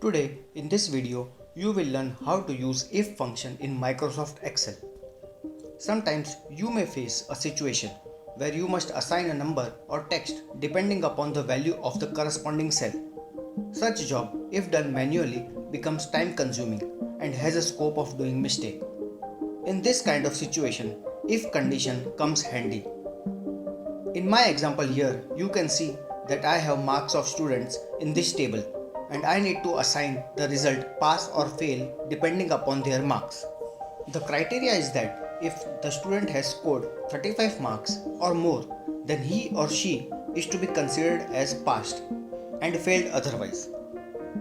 Today, in this video, you will learn how to use if function in Microsoft Excel. Sometimes you may face a situation where you must assign a number or text depending upon the value of the corresponding cell. Such job, if done manually, becomes time consuming and has a scope of doing mistake. In this kind of situation, if condition comes handy. In my example here, you can see that I have marks of students in this table and I need to assign the result pass or fail depending upon their marks. The criteria is that if the student has scored 35 marks or more, then he or she is to be considered as passed and failed otherwise.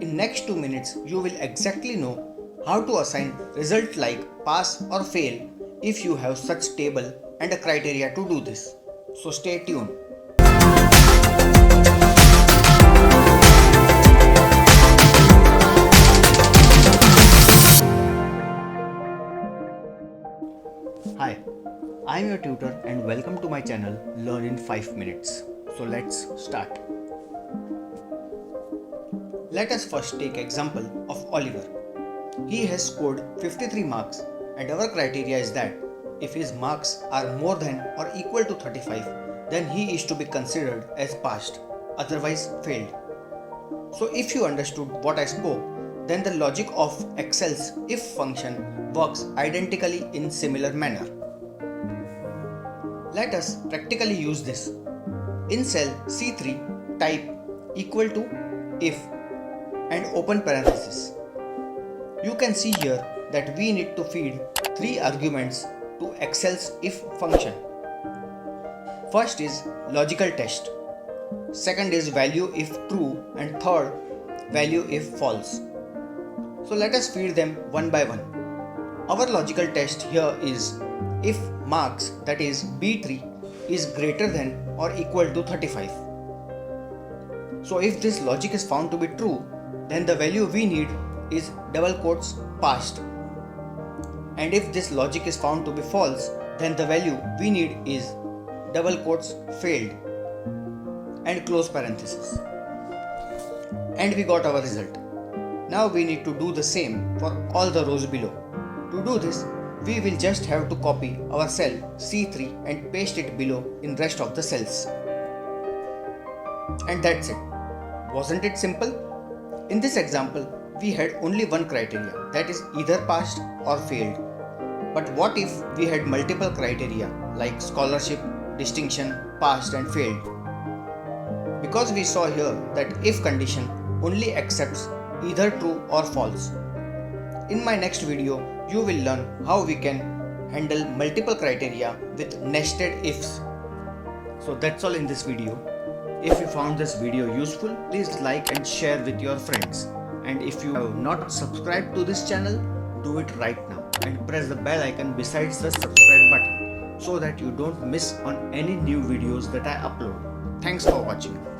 In next 2 minutes, you will exactly know how to assign result like pass or fail if you have such table and a criteria to do this. So stay tuned. Hi, I am your tutor and welcome to my channel Learn in 5 minutes. So let's start. Let us first take example of Oliver. He has scored 53 marks and our criteria is that if his marks are more than or equal to 35, then he is to be considered as passed, otherwise failed. So if you understood what I spoke, then the logic of Excel's if function works identically in similar manner. Let us practically use this. In cell C3, type equal to if and open parenthesis. You can see here that we need to feed 3 arguments to Excel's if function. First is logical test, second is value if true, and third value if false. So let us feed them one by one. Our logical test here is if marks, that is B3, is greater than or equal to 35. So if this logic is found to be true, then the value we need is double quotes passed. And if this logic is found to be false, then the value we need is double quotes failed and close parenthesis. And we got our result. Now we need to do the same for all the rows below. To do this, we will just have to copy our cell C3 and paste it below in rest of the cells. And that's it. Wasn't it simple? In this example, we had only one criteria, that is either passed or failed. But what if we had multiple criteria like scholarship, distinction, passed and failed? Because we saw here that if condition only accepts either true or false. In my next video, you will learn how we can handle multiple criteria with nested ifs. So that's all in this video. If you found this video useful, please like and share with your friends. And if you have not subscribed to this channel, do it right now and press the bell icon besides the subscribe button so that you don't miss on any new videos that I upload. Thanks for watching.